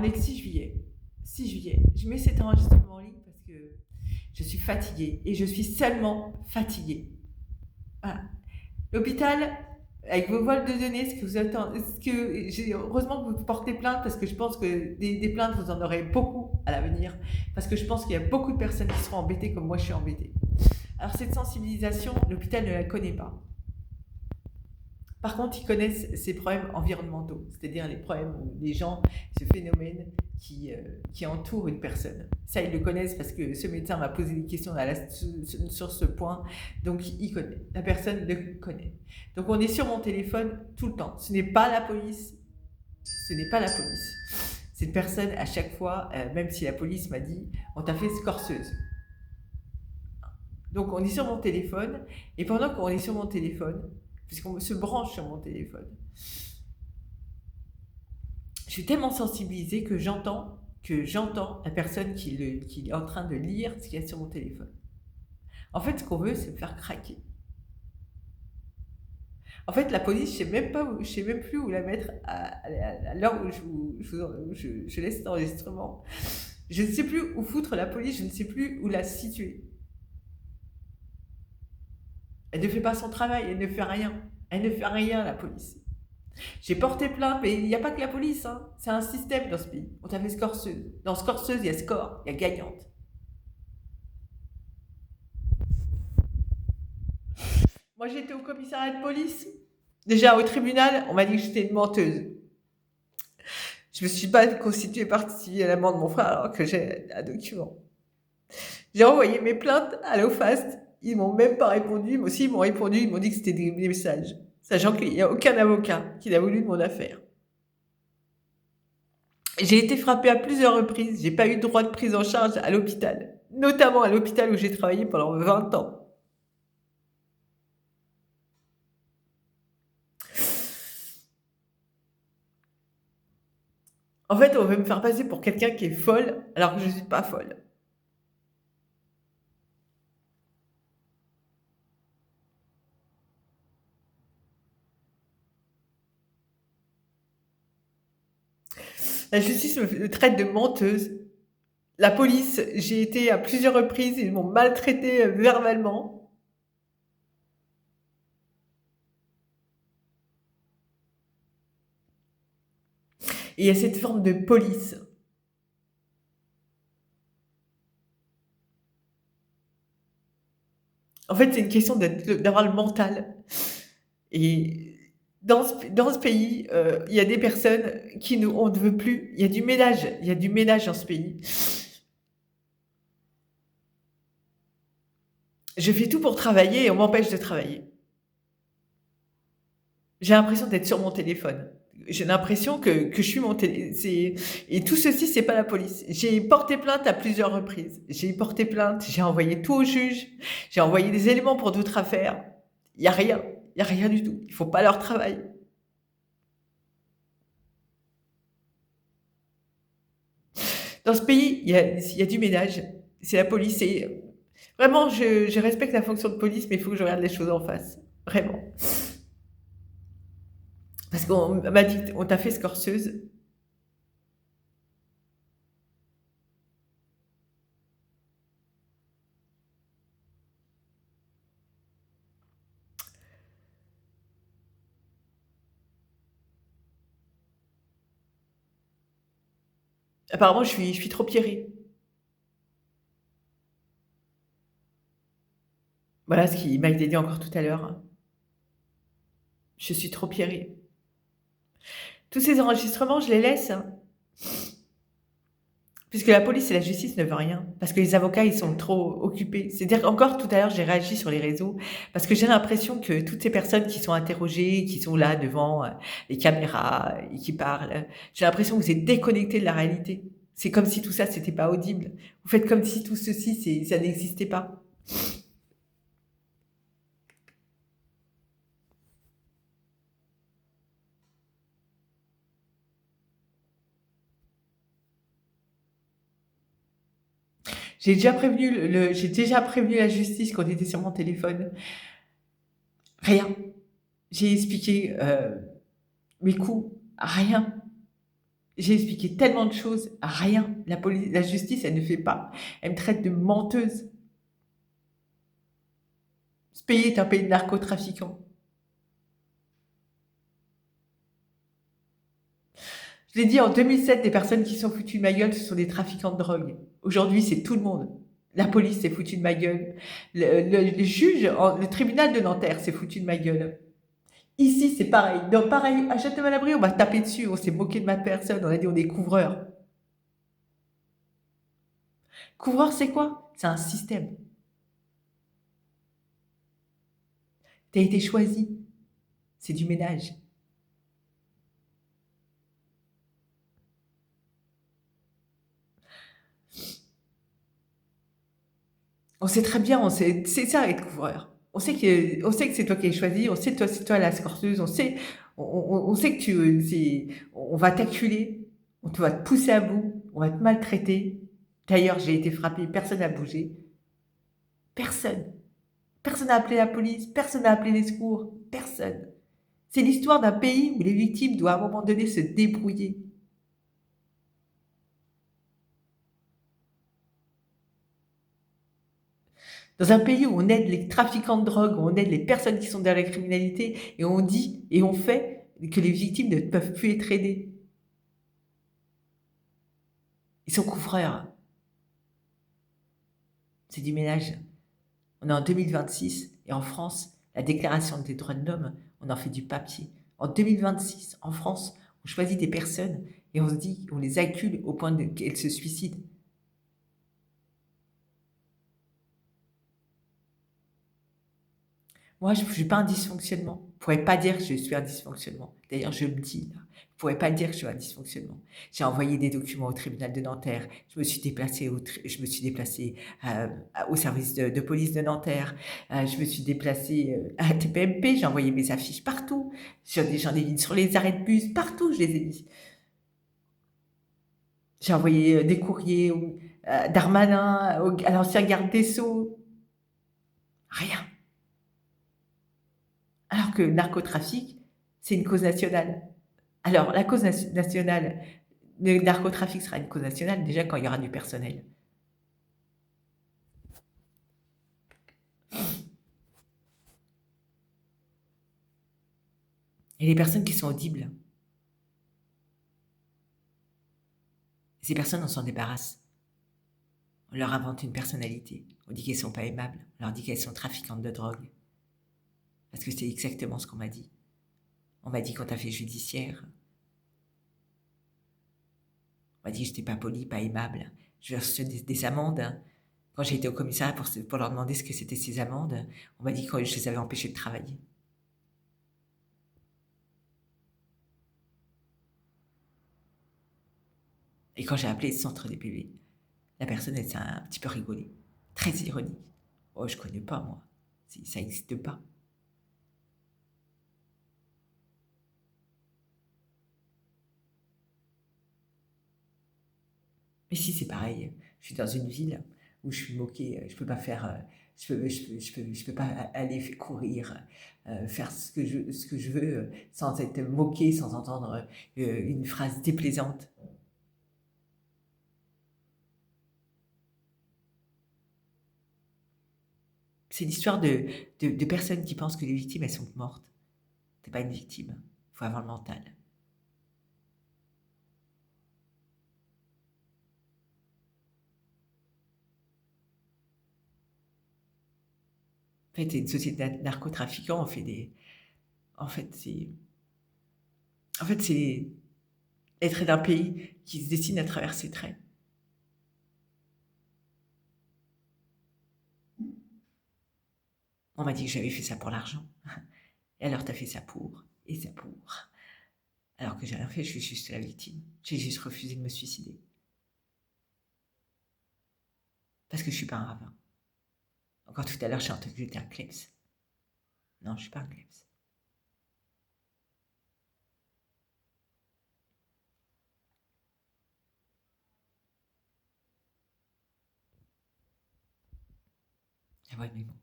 est le 6 juillet. 6 juillet. Je mets cet enregistrement en ligne parce que je suis fatiguée et je suis seulement fatiguée. Voilà. L'hôpital, avec vos vols de données, ce que vous attendez, heureusement que vous portez plainte parce que je pense que des plaintes, vous en aurez beaucoup à l'avenir parce que je pense qu'il y a beaucoup de personnes qui seront embêtées comme moi je suis embêtée. Alors cette sensibilisation, l'hôpital ne la connaît pas. Par contre, ils connaissent ces problèmes environnementaux, c'est-à-dire les problèmes où les gens, ce phénomène qui entoure une personne. Ça, ils le connaissent parce que ce médecin m'a posé des questions sur ce point, donc il connaît. La personne le connaît. Donc on est sur mon téléphone tout le temps. Ce n'est pas la police. Ce n'est pas la police. Cette personne, à chaque fois, même si la police m'a dit, on t'a fait scorceuse. Donc on est sur mon téléphone, et pendant qu'on est sur mon téléphone, puisqu'on se branche sur mon téléphone, je suis tellement sensibilisée que j'entends la personne qui est en train de lire ce qu'il y a sur mon téléphone. En fait, ce qu'on veut, c'est me faire craquer. En fait, la police, je sais même plus où la mettre à l'heure où je laisse cet enregistrement. Je ne sais plus où foutre la police, je ne sais plus où la situer. Elle ne fait pas son travail, elle ne fait rien. Elle ne fait rien, la police. J'ai porté plainte, mais il n'y a pas que la police, hein. C'est un système dans ce pays. On t'a fait scorceuse. Dans scorceuse, il y a score, il y a gagnante. Moi, j'étais au commissariat de police. Déjà, au tribunal, on m'a dit que j'étais une menteuse. Je me suis pas constituée partie civile à la mort de mon frère alors que j'ai un document. J'ai envoyé mes plaintes à l'OFAST. Ils m'ont même pas répondu. Moi aussi, ils m'ont répondu. Ils m'ont dit que c'était des messages. Sachant qu'il n'y a aucun avocat qui n'a voulu de mon affaire. J'ai été frappée à plusieurs reprises. J'ai pas eu de droit de prise en charge à l'hôpital. Notamment à l'hôpital où j'ai travaillé pendant 20 ans. En fait, on veut me faire passer pour quelqu'un qui est folle, alors que je ne suis pas folle. La justice me traite de menteuse. La police, j'ai été à plusieurs reprises, ils m'ont maltraitée verbalement. Et il y a cette forme de police. En fait, c'est une question d'avoir le mental. Et dans ce pays, il y a des personnes on ne veut plus. Il y a du ménage dans ce pays. Je fais tout pour travailler et on m'empêche de travailler. J'ai l'impression d'être sur mon téléphone. J'ai l'impression que je suis mon téléphone. Et tout ceci, c'est pas la police. J'ai porté plainte à plusieurs reprises. J'ai envoyé tout au juge. J'ai envoyé des éléments pour d'autres affaires. Il y a rien du tout. Il faut pas leur travail. Dans ce pays, il y a du ménage. C'est la police. Vraiment, je respecte la fonction de police, mais il faut que je regarde les choses en face. Vraiment. Parce qu'on m'a dit, on t'a fait scorceuse. Apparemment, je suis trop pierrée. Voilà ce qui m'a été dit encore tout à l'heure. Je suis trop pierrée. Tous ces enregistrements, je les laisse. Puisque la police et la justice ne veulent rien. Parce que les avocats, ils sont trop occupés. C'est-à-dire qu'encore tout à l'heure, j'ai réagi sur les réseaux. Parce que j'ai l'impression que toutes ces personnes qui sont interrogées, qui sont là devant les caméras et qui parlent, j'ai l'impression que vous êtes déconnectés de la réalité. C'est comme si tout ça, c'était pas audible. Vous faites comme si tout ceci, ça n'existait pas. J'ai déjà prévenu la justice quand on était sur mon téléphone. Rien. J'ai expliqué mes coups. Rien. J'ai expliqué tellement de choses, rien. La justice, elle ne fait pas. Elle me traite de menteuse. Ce pays est un pays de narcotrafiquants. Je l'ai dit, en 2007, les personnes qui sont foutues de ma gueule, ce sont des trafiquants de drogue. Aujourd'hui, c'est tout le monde. La police s'est foutue de ma gueule. Le juge, le tribunal de Nanterre s'est foutu de ma gueule. Ici, c'est pareil. Donc, pareil, à Château-Malabry, on m'a tapé dessus, on s'est moqué de ma personne, on a dit on est couvreurs. Couvreur, c'est quoi? C'est un système. Tu as été choisi. C'est du ménage. On sait très bien, c'est ça être couvreur. On sait que c'est toi qui es choisi, on sait que toi, c'est toi la scorteuse, on sait que on va t'acculer, on va te pousser à bout, on va te maltraiter. D'ailleurs, j'ai été frappée, personne n'a bougé. Personne. Personne n'a appelé la police, personne n'a appelé les secours, personne. C'est l'histoire d'un pays où les victimes doivent à un moment donné se débrouiller. Dans un pays où on aide les trafiquants de drogue, où on aide les personnes qui sont dans la criminalité, et on dit et on fait que les victimes ne peuvent plus être aidées. Ils sont couvreurs. C'est du ménage. On est en 2026 et en France, la déclaration des droits de l'homme, on en fait du papier. En 2026, en France, on choisit des personnes et on se dit, on les accule au point qu'elles se suicident. Moi, je ne suis pas un dysfonctionnement. Vous ne pourrez pas dire que je suis un dysfonctionnement. D'ailleurs, je me dis, là, vous ne pourrez pas dire que je suis un dysfonctionnement. J'ai envoyé des documents au tribunal de Nanterre. Je me suis déplacée au service de police de Nanterre. Je me suis déplacée à la TPMP. J'ai envoyé mes affiches partout. J'en ai mis sur les arrêts de bus. Partout, je les ai mis. J'ai envoyé des courriers Darmanin, à l'ancien garde des Sceaux. Rien. Alors que le narcotrafic, c'est une cause nationale. Alors, la cause nationale, le narcotrafic sera une cause nationale déjà quand il y aura du personnel. Et les personnes qui sont audibles, ces personnes, on s'en débarrasse. On leur invente une personnalité. On dit qu'elles ne sont pas aimables. On leur dit qu'elles sont trafiquantes de drogue. Parce que c'est exactement ce qu'on m'a dit. On m'a dit qu'on t'a fait judiciaire. On m'a dit que je n'étais pas poli, pas aimable. Je reçu des amendes. Quand j'ai été au commissariat pour leur demander ce que c'était ces amendes, on m'a dit que je les avais empêchés de travailler. Et quand j'ai appelé le centre des PV, la personne, elle s'est un petit peu rigolée. Très ironique. Oh, je connais pas, moi. Ça n'existe pas. Mais si, c'est pareil. Je suis dans une ville où je suis moquée. Je peux pas faire. Je peux pas aller courir, faire ce que je veux sans être moquée, sans entendre une phrase déplaisante. C'est l'histoire de personnes qui pensent que les victimes, elles sont mortes. T'es pas une victime. Il faut avoir le mental. En fait, c'est une société de narcotrafiquants. On fait des. En fait, c'est. En fait, c'est être d'un pays qui se dessine à travers ses traits. On m'a dit que j'avais fait ça pour l'argent. Et alors, t'as fait ça pour. Et ça pour. Alors que j'ai rien fait, je suis juste la victime. J'ai juste refusé de me suicider. Parce que je suis pas un ravin. Encore tout à l'heure, j'ai entendu que j'étais un kleps. Non, je suis pas un kleps. La voix de mes mots.